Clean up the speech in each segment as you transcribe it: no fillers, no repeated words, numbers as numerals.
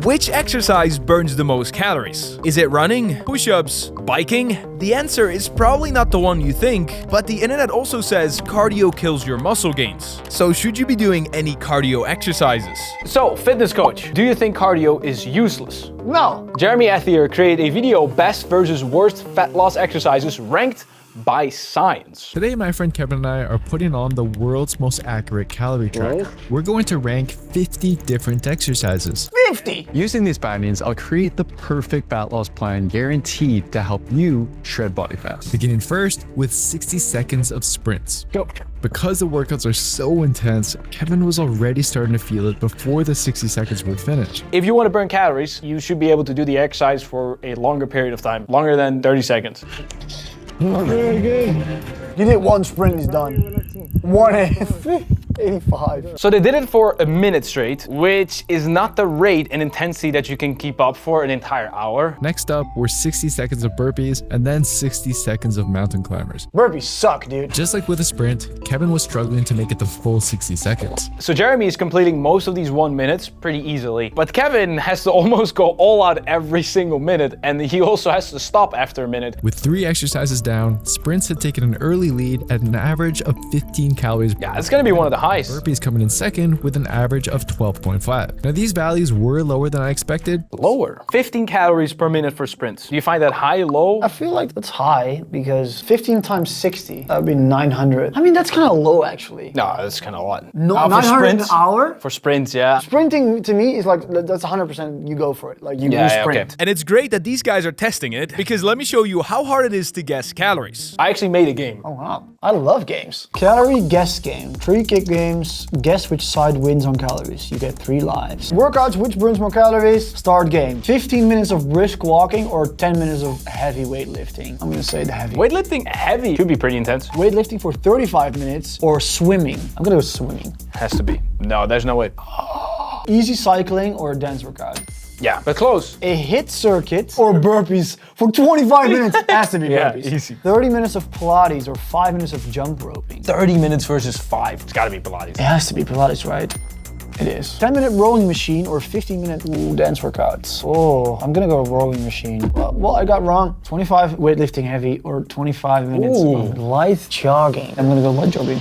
Which exercise burns the most calories? Is it running, push-ups, biking? The answer is probably not the one you think, but the internet also says cardio kills your muscle gains. So should you be doing any cardio exercises? So, fitness coach, do you think cardio is useless? No. Jeremy Athier created a video, best versus worst fat loss exercises ranked by science. Today, my friend Kevin and I are putting on the world's most accurate calorie tracker. We're going to rank 50 different exercises. 50? Using these findings, I'll create the perfect fat loss plan guaranteed to help you shred body fat. Beginning first with 60 seconds of sprints. Go. Because the workouts are so intense, Kevin was already starting to feel it before the 60 seconds were finished. If you want to burn calories, you should be able to do the exercise for a longer period of time, longer than 30 seconds. Very good. You did one sprint, he's done. 185. So they did it for a minute straight, which is not the rate and intensity that you can keep up for an entire hour. Next up were 60 seconds of burpees and then 60 seconds of mountain climbers. Burpees suck, dude. Just like with a sprint, Kevin was struggling to make it the full 60 seconds. So Jeremy is completing most of these 1 minutes pretty easily, but Kevin has to almost go all out every single minute, and he also has to stop after a minute. With 3 exercises down, sprints had taken an early lead at an average of 15 calories. Yeah, it's gonna be one of the highest. Burpees coming in second with an average of 12.5. Now these values were lower than I expected. Lower. 15 calories per minute for sprints. Do you find that high, low? I feel like that's high because 15 times 60, that would be 900. I mean, that's kind of low actually. No, that's kind of a lot. No, For 900 an sprints? hour? For sprints, yeah. Sprinting to me is like, that's 100% you go for it. Like you Yeah, sprint. okay. And it's great that these guys are testing it, because let me show you how hard it is to guess calories. I actually made a game. Oh wow, I love games. Calorie guess game. 3 kick games, guess which side wins on calories. You get 3 lives. Workouts, which burns more calories? Start game. 15 minutes of brisk walking or 10 minutes of heavy weightlifting? I'm gonna say the heavy. Weightlifting heavy should be pretty intense. Weightlifting for 35 minutes or swimming? I'm gonna go swimming. Has to be. No, there's no way. Easy cycling or a dance workout? Yeah, but close. A hit circuit or burpees for 25 minutes? Has to be Yeah, burpees. easy. 30 minutes of Pilates or 5 minutes of jump roping? 30 minutes versus 5. It's gotta be Pilates. It has to be Pilates, right? It is. 10-minute rowing machine or 15-minute dance workouts? Oh, I'm gonna go rowing machine. Well, I got wrong. 25 weightlifting heavy or 25 minutes of light jogging. I'm gonna go light jogging.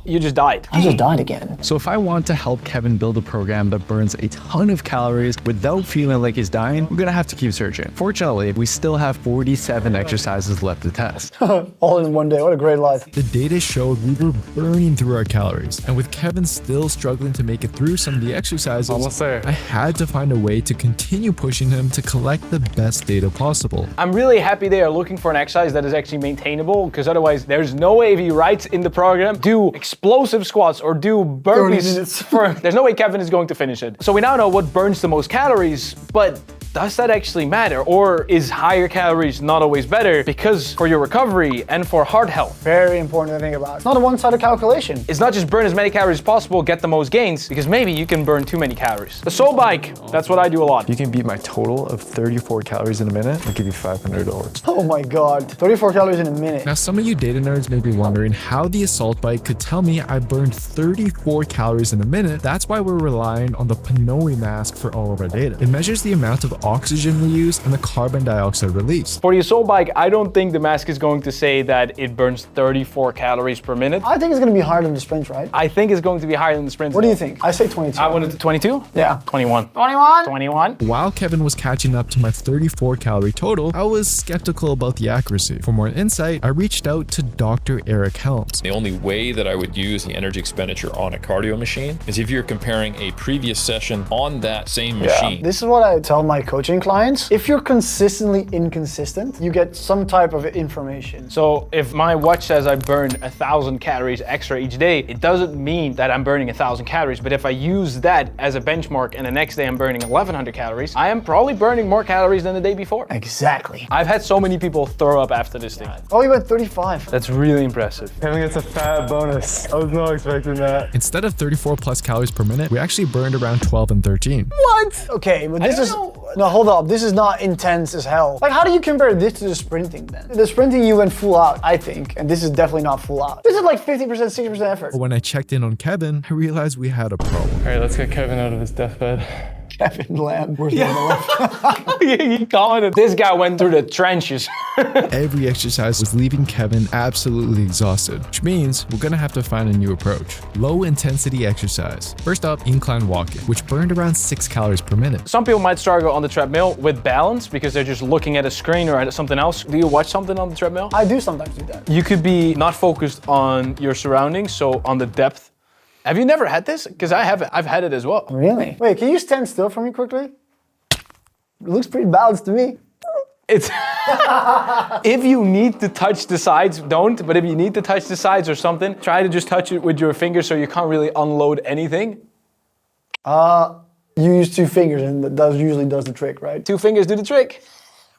You just died. I just died again. So if I want to help Kevin build a program that burns a ton of calories without feeling like he's dying, we're gonna have to keep searching. Fortunately, we still have 47 exercises left to test. All in one day, what a great life. The data showed we were burning through our calories, and with Kevin still struggling to make it through some of the exercises, Almost there. I had to find a way to continue pushing him to collect the best data possible. I'm really happy they are looking for an exercise that is actually maintainable, because otherwise there's no way if he writes in the program, do explosive squats or do burpees there's no way Kevin is going to finish it. So we now know what burns the most calories, but does that actually matter? Or is higher calories not always better? Because for your recovery and for heart health, Very important to think about. It's not a one-sided calculation. it's not just burn as many calories as possible, get the most gains, because maybe you can burn too many calories. The soul bike, that's what I do a lot. You can beat my total of 34 calories in a minute. I'll give you $500. Oh my God, 34 calories in a minute. Now, some of you data nerds may be wondering how the assault bike could tell me I burned 34 calories in a minute. That's why we're relying on the Browney mask for all of our data. It measures the amount of oxygen we use and the carbon dioxide released. For the assault bike, I don't think the mask is going to say that it burns 34 calories per minute. I think it's gonna be higher than the sprint, right? I think it's going to be higher than the sprint. What do you think? I say 22. I wanted to 22? Yeah. 21. 21? 21? While Kevin was catching up to my 34 calorie total, I was skeptical about the accuracy. For more insight, I reached out to Dr. Eric Helms. The only way that I would use the energy expenditure on a cardio machine is if you're comparing a previous session on that same machine. This is what I tell my coaching clients. If you're consistently inconsistent, you get some type of information. So if my watch says I burn 1,000 calories extra each day, it doesn't mean that I'm burning 1,000 calories. But if I use that as a benchmark and the next day I'm burning 1,100 calories, I am probably burning more calories than the day before. Exactly. I've had so many people throw up after this thing. Oh, you went 35. That's really impressive. Kevin gets a fat bonus. I was not expecting that. Instead of 34 plus calories per minute, we actually burned around 12 and 13. What? Okay, but this is... No, hold up. This is not intense as hell. Like, how do you compare this to the sprinting then? The sprinting, you went full out, I think, and this is definitely not full out. This is like 50%, 60% effort. But when I checked in on Kevin, I realized we had a problem. All right, let's get Kevin out of his deathbed. Kevin Lamb. Where's the other one? He commented, this guy went through the trenches. Every exercise was leaving Kevin absolutely exhausted, which means we're gonna have to find a new approach. Low intensity exercise. First up, incline walking, which burned around 6 calories per minute. Some people might struggle on the treadmill with balance because they're just looking at a screen or at something else. Do you watch something on the treadmill? I do sometimes do that. You could be not focused on your surroundings, so on the depth. Have you never had this? Because I've had it as well. Really? Wait, can you stand still for me quickly? It looks pretty balanced to me. It's if you need to touch the sides, don't. But if you need to touch the sides or something, try to just touch it with your fingers so you can't really unload anything. You use 2 fingers and that usually does the trick, right? 2 fingers do the trick.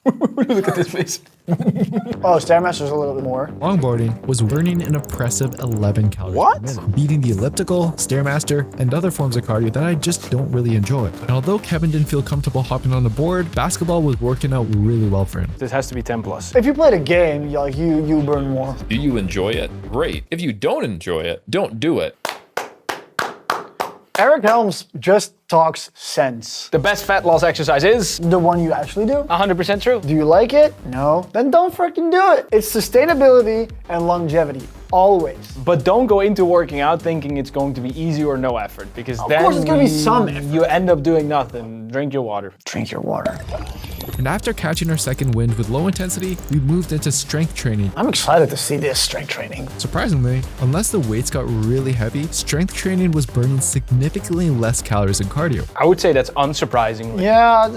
Look at this face. Oh, Stairmaster's a little bit more. Longboarding was burning an impressive 11 calories What? per minute, beating the elliptical, Stairmaster, and other forms of cardio that I just don't really enjoy. And although Kevin didn't feel comfortable hopping on the board, basketball was working out really well for him. This has to be 10 plus. If you played a game, you burn more. Do you enjoy it? Great. If you don't enjoy it, don't do it. Eric Helms just talks sense. The best fat loss exercise is The one you actually do? 100% true. Do you like it? No. Then don't freaking do it. It's sustainability and longevity, always. But don't go into working out thinking it's going to be easy or no effort, because then course it's gonna be some effort. you end up doing nothing. Drink your water. Drink your water. And after catching our second wind with low intensity, we moved into strength training. I'm excited to see this strength training. Surprisingly, unless the weights got really heavy, strength training was burning significantly less calories than cardio. I would say that's unsurprisingly. Yeah,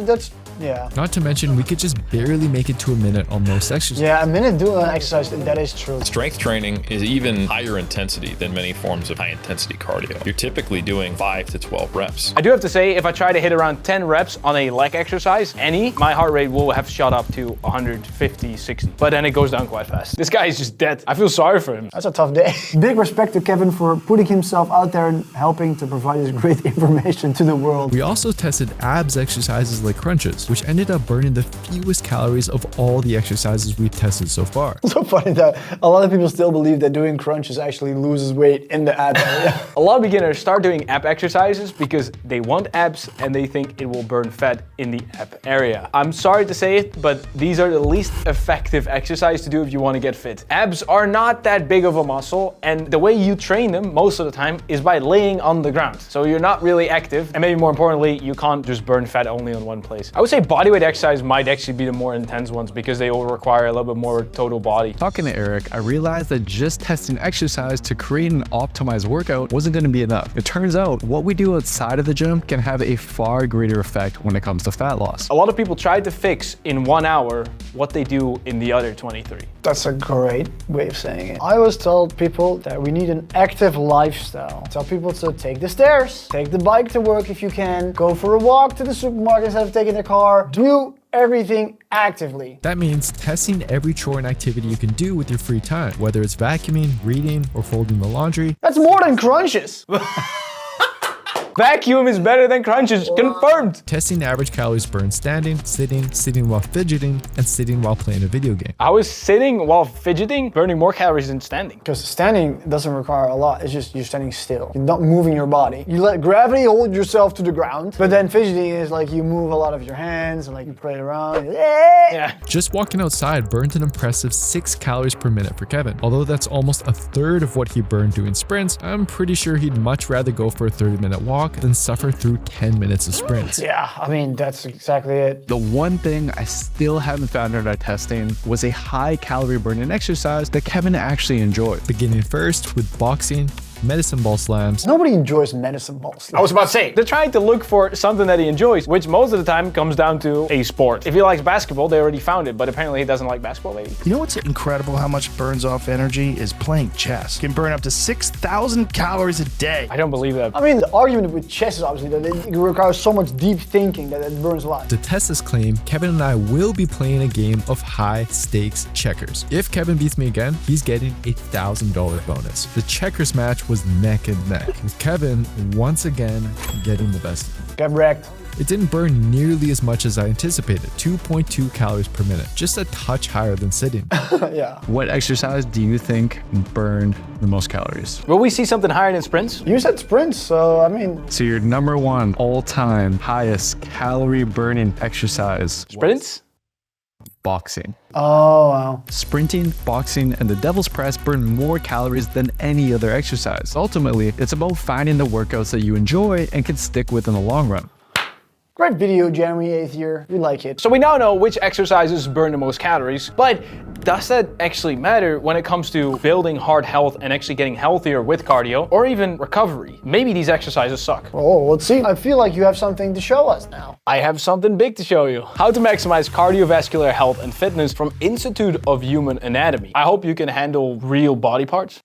yeah. Not to mention, we could just barely make it to a minute on most exercises. Yeah, a minute doing an exercise, that is true. Strength training is even higher intensity than many forms of high intensity cardio. You're typically doing 5 to 12 reps. I do have to say, if I try to hit around 10 reps on a leg exercise, my heart rate will have shot up to 150, 60. But then it goes down quite fast. This guy is just dead. I feel sorry for him. That's a tough day. Big respect to Kevin for putting himself out there and helping to provide this great information to the world. We also tested abs exercises like crunches, which ended up burning the fewest calories of all the exercises we've tested so far. It's so funny that a lot of people still believe that doing crunches actually loses weight in the ab area. A lot of beginners start doing ab exercises because they want abs and they think it will burn fat in the ab area. I'm sorry to say it, but these are the least effective exercise to do if you want to get fit. Abs are not that big of a muscle, and the way you train them most of the time is by laying on the ground. So you're not really active, and maybe more importantly, you can't just burn fat only on one place. I would say bodyweight exercise might actually be the more intense ones because they all require a little bit more total body. Talking to Eric, I realized that just testing exercise to create an optimized workout wasn't going to be enough. It turns out what we do outside of the gym can have a far greater effect when it comes to fat loss. A lot of people try to fix in 1 hour what they do in the other 23. That's a great way of saying it. I always tell people that we need an active lifestyle. Tell people to take the stairs, take the bike to work if you can, go for a walk to the supermarket instead of taking the car. Do everything actively. That means testing every chore and activity you can do with your free time, whether it's vacuuming, reading, or folding the laundry. That's more than crunches. Vacuum is better than crunches, confirmed. Testing average calories burned standing, sitting while fidgeting, and sitting while playing a video game. I was sitting while fidgeting, burning more calories than standing. Because standing doesn't require a lot, it's just you're standing still. You're not moving your body. You let gravity hold yourself to the ground, but then fidgeting is like you move a lot of your hands and like you play around. Yeah. Just walking outside burned an impressive 6 calories per minute for Kevin. Although that's almost a third of what he burned doing sprints, I'm pretty sure he'd much rather go for a 30-minute walk than suffer through 10 minutes of sprints. Yeah, I mean, that's exactly it. The one thing I still haven't found out at testing was a high calorie burning exercise that Kevin actually enjoyed. Beginning first with boxing, medicine ball slams. Nobody enjoys medicine balls. I was about to say, they're trying to look for something that he enjoys, which most of the time comes down to a sport. If he likes basketball, they already found it, but apparently he doesn't like basketball, maybe. You know what's incredible how much burns off energy is playing chess. You can burn up to 6,000 calories a day. I don't believe that. I mean, the argument with chess is obviously that it requires so much deep thinking that it burns a lot. To test this claim, Kevin and I will be playing a game of high stakes checkers. If Kevin beats me again, he's getting a $1,000 bonus. The checkers match was neck and neck, with Kevin once again getting the best. Get wrecked. It didn't burn nearly as much as I anticipated, 2.2 calories per minute, just a touch higher than sitting. Yeah. What exercise do you think burned the most calories? Will we see something higher than sprints? You said sprints, so I mean... So your number one all-time highest calorie burning exercise? Sprints? Boxing. Oh, wow. Sprinting, boxing, and the devil's press burn more calories than any other exercise. Ultimately, it's about finding the workouts that you enjoy and can stick with in the long run. Great video, January 8th year. We like it. So we now know which exercises burn the most calories, but does that actually matter when it comes to building heart health and actually getting healthier with cardio or even recovery? Maybe these exercises suck. Oh, let's see. I feel like you have something to show us now. I have something big to show you. How to maximize cardiovascular health and fitness from Institute of Human Anatomy. I hope you can handle real body parts.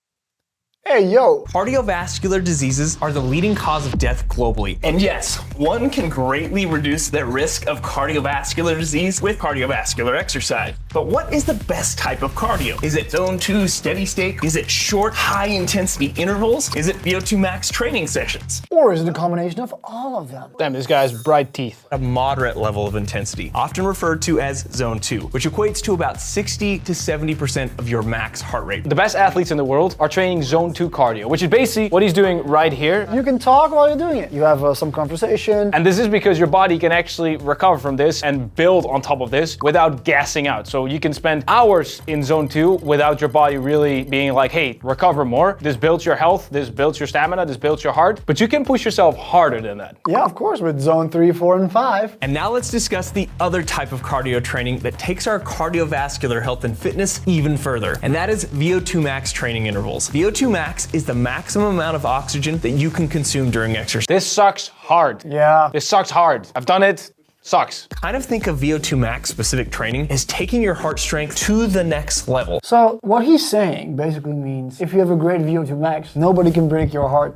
Hey, yo. Cardiovascular diseases are the leading cause of death globally. And yes, one can greatly reduce the risk of cardiovascular disease with cardiovascular exercise. But what is the best type of cardio? Is it zone 2 steady state? Is it short, high intensity intervals? Is it VO2 max training sessions? Or is it a combination of all of them? Damn, this guy has bright teeth. A moderate level of intensity, often referred to as zone 2, which equates to about 60 to 70% of your max heart rate. The best athletes in the world are training zone 2 cardio, which is basically what he's doing right here. You can talk while you're doing it. You have some conversation. And this is because your body can actually recover from this and build on top of this without gassing out. So you can spend hours in zone 2 without your body really being like, hey, recover more. This builds your health, this builds your stamina, this builds your heart. But you can push yourself harder than that. Yeah, of course, with zone 3, 4, and 5. And now let's discuss the other type of cardio training that takes our cardiovascular health and fitness even further. And that is VO2 max training intervals. VO2 max is the maximum amount of oxygen that you can consume during exercise. This sucks hard. Yeah. This sucks hard. I've done it. Sucks. Kind of think of VO2 max specific training as taking your heart strength to the next level. So what he's saying basically means if you have a great VO2 max, nobody can break your heart.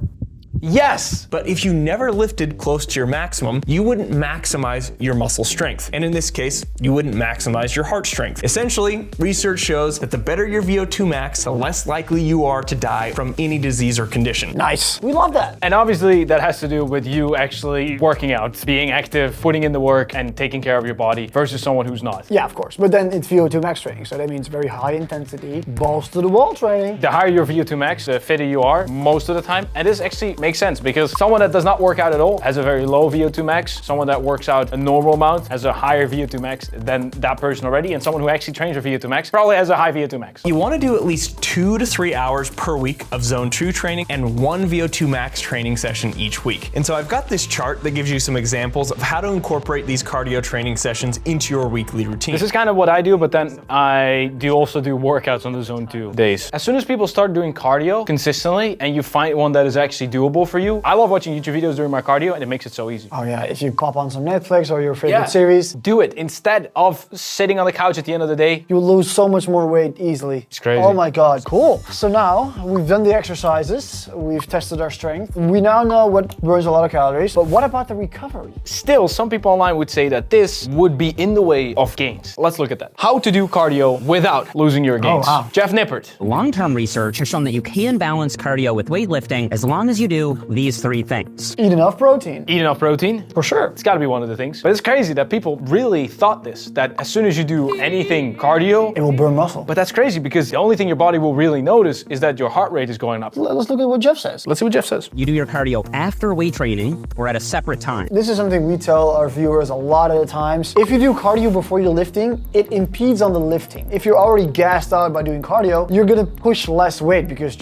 Yes! But if you never lifted close to your maximum, you wouldn't maximize your muscle strength. And in this case, you wouldn't maximize your heart strength. Essentially, research shows that the better your VO2 max, the less likely you are to die from any disease or condition. Nice. We love that. And obviously that has to do with you actually working out, being active, putting in the work and taking care of your body versus someone who's not. Yeah, of course. But then it's VO2 max training. So that means very high intensity, balls to the wall training. The higher your VO2 max, the fitter you are most of the time. And this actually makes sense because someone that does not work out at all has a very low VO2 max. Someone that works out a normal amount has a higher VO2 max than that person already. And someone who actually trains for VO2 max probably has a high VO2 max. You want to do at least 2 to 3 hours per week of zone 2 training and 1 VO2 max training session each week. And so I've got this chart that gives you some examples of how to incorporate these cardio training sessions into your weekly routine. This is kind of what I do, but then I also do workouts on the zone 2 days. As soon as people start doing cardio consistently and you find one that is actually doable for you, I love watching YouTube videos during my cardio and it makes it so easy. Oh yeah, if you pop on some Netflix or your favorite series. Do it instead of sitting on the couch at the end of the day. You'll lose so much more weight easily. It's crazy. Oh my God, cool. So now we've done the exercises, we've tested our strength. We now know what burns a lot of calories, but what about the recovery? Still, some people online would say that this would be in the way of gains. Let's look at that. How to do cardio without losing your gains. Oh, wow. Jeff Nippert. Long-term research has shown that you can balance cardio with weightlifting as long as you do these 3 things. Eat enough protein. Eat enough protein? For sure. It's gotta be one of the things. But it's crazy that people really thought this, that as soon as you do anything cardio, it will burn muscle. But that's crazy because the only thing your body will really notice is that your heart rate is going up. Let's look at what Jeff says. Let's see what Jeff says. You do your cardio after weight training or at a separate time. This is something we tell our viewers a lot of the times. If you do cardio before you're lifting, it impedes on the lifting. If you're already gassed out by doing cardio, you're gonna push less weight because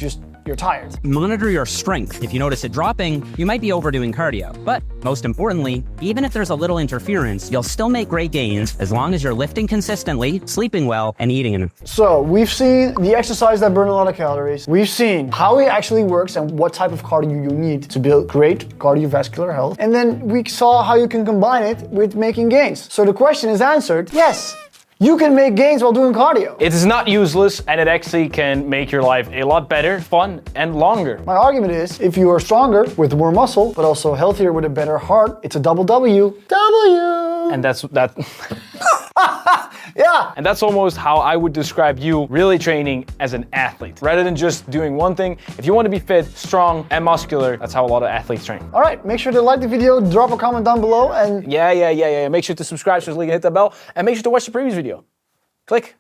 you're tired. Monitor your strength. If you notice it dropping, you might be overdoing cardio. But most importantly, even if there's a little interference, you'll still make great gains as long as you're lifting consistently, sleeping well, and eating enough. So we've seen the exercise that burn a lot of calories. We've seen how it actually works and what type of cardio you need to build great cardiovascular health. And then we saw how you can combine it with making gains. So the question is answered, yes. You can make gains while doing cardio. It is not useless and it actually can make your life a lot better, fun, and longer. My argument is, if you are stronger with more muscle, but also healthier with a better heart, it's a double W. W! And that's that. Yeah, Yeah. And that's almost how I would describe you really training as an athlete, rather than just doing one thing. If you want to be fit, strong, and muscular, that's how a lot of athletes train. All right, make sure to like the video, drop a comment down below, and Yeah. Make sure to subscribe so you can hit that bell, and make sure to watch the previous video. Click.